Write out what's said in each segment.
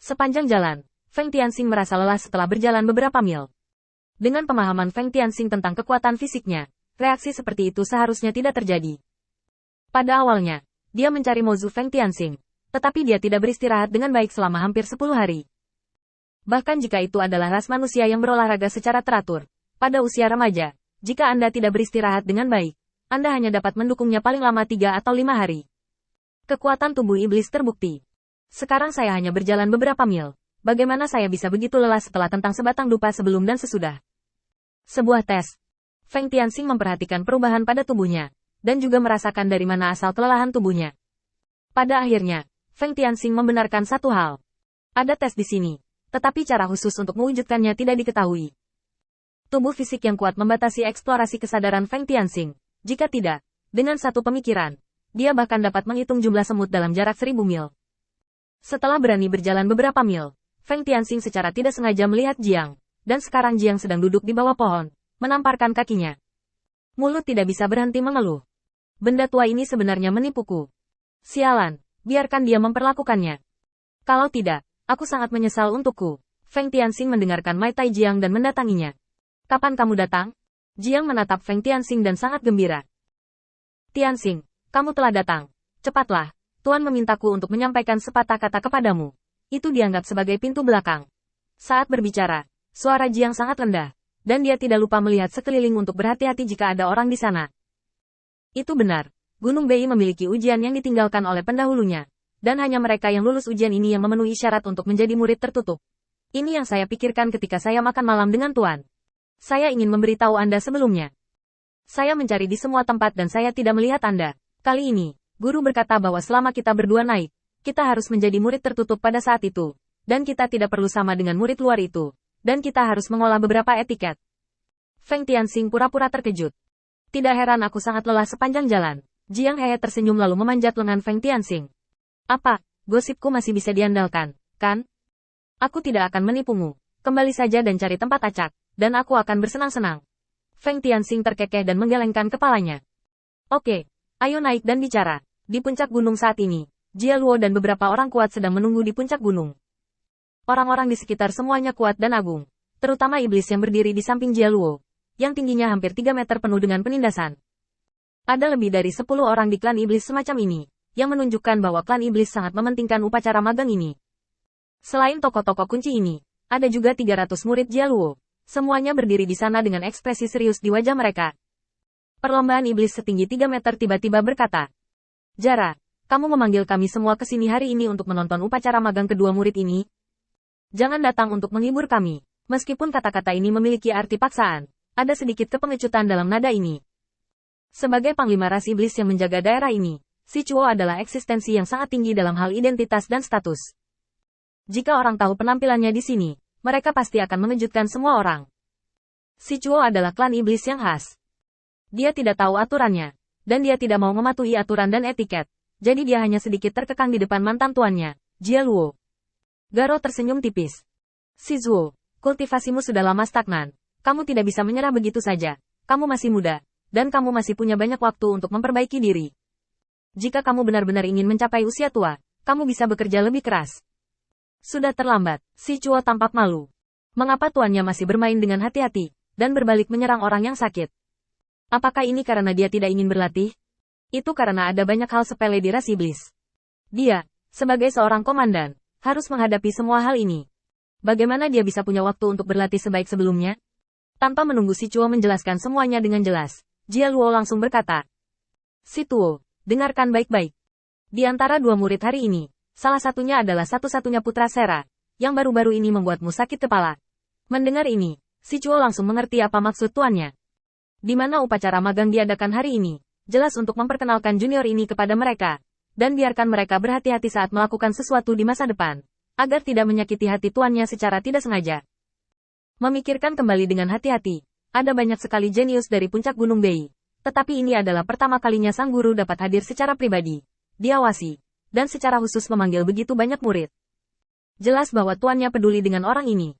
Sepanjang jalan, Feng Tianxing merasa lelah setelah berjalan beberapa mil. Dengan pemahaman Feng Tianxing tentang kekuatan fisiknya, reaksi seperti itu seharusnya tidak terjadi. Pada awalnya, dia mencari Mozu Feng Tianxing, tetapi dia tidak beristirahat dengan baik selama hampir 10 hari. Bahkan jika itu adalah ras manusia yang berolahraga secara teratur, pada usia remaja, jika Anda tidak beristirahat dengan baik, Anda hanya dapat mendukungnya paling lama 3 atau 5 hari. Kekuatan tubuh iblis terbukti. Sekarang saya hanya berjalan beberapa mil. Bagaimana saya bisa begitu lelah setelah tentang sebatang dupa sebelum dan sesudah? Sebuah tes. Feng Tianxing memperhatikan perubahan pada tubuhnya, dan juga merasakan dari mana asal kelelahan tubuhnya. Pada akhirnya, Feng Tianxing membenarkan satu hal. Ada tes di sini, tetapi cara khusus untuk mewujudkannya tidak diketahui. Tubuh fisik yang kuat membatasi eksplorasi kesadaran Feng Tianxing. Jika tidak, dengan satu pemikiran, dia bahkan dapat menghitung jumlah semut dalam jarak 1000 mil. Setelah berani berjalan beberapa mil, Feng Tianxing secara tidak sengaja melihat Jiang, dan sekarang Jiang sedang duduk di bawah pohon, menamparkan kakinya. Mulut tidak bisa berhenti mengeluh. Benda tua ini sebenarnya menipuku. Sialan, biarkan dia memperlakukannya. Kalau tidak, aku sangat menyesal untukku. Feng Tianxing mendengarkan Mai Tai Jiang dan mendatanginya. Kapan kamu datang? Jiang menatap Feng Tianxing dan sangat gembira. Tianxing, kamu telah datang. Cepatlah. Tuan memintaku untuk menyampaikan sepatah kata kepadamu. Itu dianggap sebagai pintu belakang. Saat berbicara, suara Jiang sangat rendah, dan dia tidak lupa melihat sekeliling untuk berhati-hati jika ada orang di sana. Itu benar, Gunung Bei memiliki ujian yang ditinggalkan oleh pendahulunya, dan hanya mereka yang lulus ujian ini yang memenuhi syarat untuk menjadi murid tertutup. Ini yang saya pikirkan ketika saya makan malam dengan Tuan. Saya ingin memberitahu Anda sebelumnya. Saya mencari di semua tempat dan saya tidak melihat Anda. Kali ini, guru berkata bahwa selama kita berdua naik, kita harus menjadi murid tertutup pada saat itu, dan kita tidak perlu sama dengan murid luar itu, dan kita harus mengolah beberapa etiket. Feng Tianxing pura-pura terkejut. Tidak heran aku sangat lelah sepanjang jalan. Jiang He tersenyum lalu memanjat lengan Feng Tianxing. Apa, gosipku masih bisa diandalkan, kan? Aku tidak akan menipumu. Kembali saja dan cari tempat acak, dan aku akan bersenang-senang. Feng Tianxing terkekeh dan menggelengkan kepalanya. Oke, ayo naik dan bicara. Di puncak gunung saat ini, Jia Luo dan beberapa orang kuat sedang menunggu di puncak gunung. Orang-orang di sekitar semuanya kuat dan agung, terutama iblis yang berdiri di samping Jia Luo, yang tingginya hampir 3 meter penuh dengan penindasan. Ada lebih dari 10 orang di klan iblis semacam ini, yang menunjukkan bahwa klan iblis sangat mementingkan upacara magang ini. Selain tokoh-tokoh kunci ini, ada juga 300 murid Jia Luo. Semuanya berdiri di sana dengan ekspresi serius di wajah mereka. Perlombaan iblis setinggi 3 meter tiba-tiba berkata, Jara, kamu memanggil kami semua ke sini hari ini untuk menonton upacara magang kedua murid ini? Jangan datang untuk menghibur kami. Meskipun kata-kata ini memiliki arti paksaan, ada sedikit kepengecutan dalam nada ini. Sebagai panglima ras iblis yang menjaga daerah ini, Si Chuo adalah eksistensi yang sangat tinggi dalam hal identitas dan status. Jika orang tahu penampilannya di sini, mereka pasti akan mengejutkan semua orang. Si Chuo adalah klan iblis yang khas. Dia tidak tahu aturannya, dan dia tidak mau mematuhi aturan dan etiket. Jadi dia hanya sedikit terkekang di depan mantan tuannya, Jia Luo. Garo tersenyum tipis. Si Zuo, kultivasimu sudah lama stagnan. Kamu tidak bisa menyerah begitu saja. Kamu masih muda, dan kamu masih punya banyak waktu untuk memperbaiki diri. Jika kamu benar-benar ingin mencapai usia tua, kamu bisa bekerja lebih keras. Sudah terlambat, si Chuo tampak malu. Mengapa tuannya masih bermain dengan hati-hati, dan berbalik menyerang orang yang sakit? Apakah ini karena dia tidak ingin berlatih? Itu karena ada banyak hal sepele di ras iblis. Dia, sebagai seorang komandan, harus menghadapi semua hal ini. Bagaimana dia bisa punya waktu untuk berlatih sebaik sebelumnya? Tanpa menunggu si Chuo menjelaskan semuanya dengan jelas, Jia Luo langsung berkata, Si Tuo, dengarkan baik-baik. Di antara dua murid hari ini, salah satunya adalah satu-satunya putra Sera, yang baru-baru ini membuatmu sakit kepala. Mendengar ini, si Chuo langsung mengerti apa maksud tuannya. Di mana upacara magang diadakan hari ini, jelas untuk memperkenalkan junior ini kepada mereka, dan biarkan mereka berhati-hati saat melakukan sesuatu di masa depan, agar tidak menyakiti hati tuannya secara tidak sengaja. Memikirkan kembali dengan hati-hati, ada banyak sekali jenius dari puncak Gunung Bei, tetapi ini adalah pertama kalinya sang guru dapat hadir secara pribadi, diawasi, dan secara khusus memanggil begitu banyak murid. Jelas bahwa tuannya peduli dengan orang ini.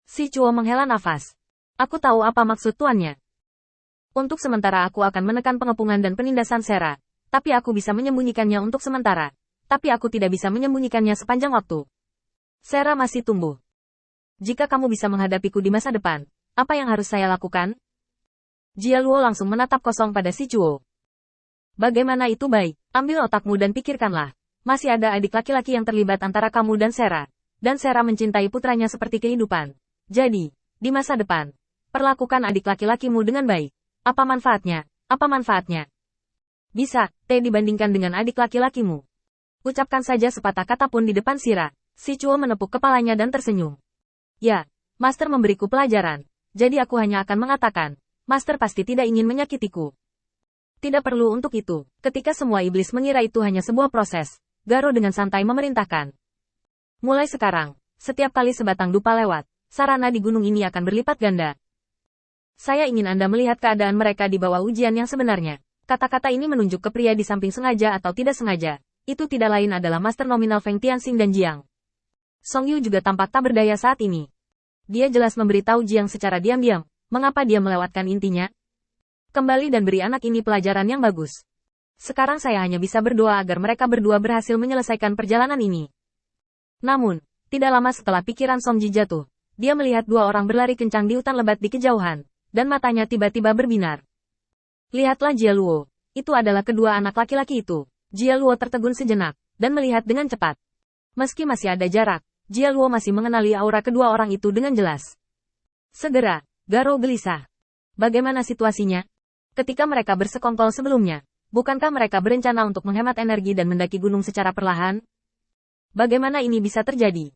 Si Chuo menghela nafas. Aku tahu apa maksud tuannya. Untuk sementara aku akan menekan pengepungan dan penindasan Sera, tapi aku bisa menyembunyikannya untuk sementara. Tapi aku tidak bisa menyembunyikannya sepanjang waktu. Sera masih tumbuh. Jika kamu bisa menghadapiku di masa depan, apa yang harus saya lakukan? Jia Luo langsung menatap kosong pada si Chuo. Bagaimana itu baik? Ambil otakmu dan pikirkanlah. Masih ada adik laki-laki yang terlibat antara kamu dan Sera. Dan Sera mencintai putranya seperti kehidupan. Jadi, di masa depan, perlakukan adik laki-lakimu dengan baik. Apa manfaatnya? Apa manfaatnya? Bisa, dibandingkan dengan adik laki-lakimu. Ucapkan saja sepatah kata pun di depan Sira. Si Chuo menepuk kepalanya dan tersenyum. Ya, Master memberiku pelajaran. Jadi aku hanya akan mengatakan, Master pasti tidak ingin menyakitiku. Tidak perlu untuk itu. Ketika semua iblis mengira itu hanya sebuah proses, Garo dengan santai memerintahkan. Mulai sekarang, setiap kali sebatang dupa lewat, sarana di gunung ini akan berlipat ganda. Saya ingin Anda melihat keadaan mereka di bawah ujian yang sebenarnya. Kata-kata ini menunjuk ke pria di samping sengaja atau tidak sengaja. Itu tidak lain adalah Master nominal Feng Tianxing dan Jiang. Song Yu juga tampak tak berdaya saat ini. Dia jelas memberitahu Jiang secara diam-diam, mengapa dia melewatkan intinya. Kembali dan beri anak ini pelajaran yang bagus. Sekarang saya hanya bisa berdoa agar mereka berdua berhasil menyelesaikan perjalanan ini. Namun, tidak lama setelah pikiran Song Ji jatuh, dia melihat dua orang berlari kencang di hutan lebat di kejauhan, dan matanya tiba-tiba berbinar. Lihatlah Jia Luo, itu adalah kedua anak laki-laki itu. Jia Luo tertegun sejenak, dan melihat dengan cepat. Meski masih ada jarak, Jia Luo masih mengenali aura kedua orang itu dengan jelas. Segera, Garo gelisah. Bagaimana situasinya? Ketika mereka bersekongkol sebelumnya, bukankah mereka berencana untuk menghemat energi dan mendaki gunung secara perlahan? Bagaimana ini bisa terjadi?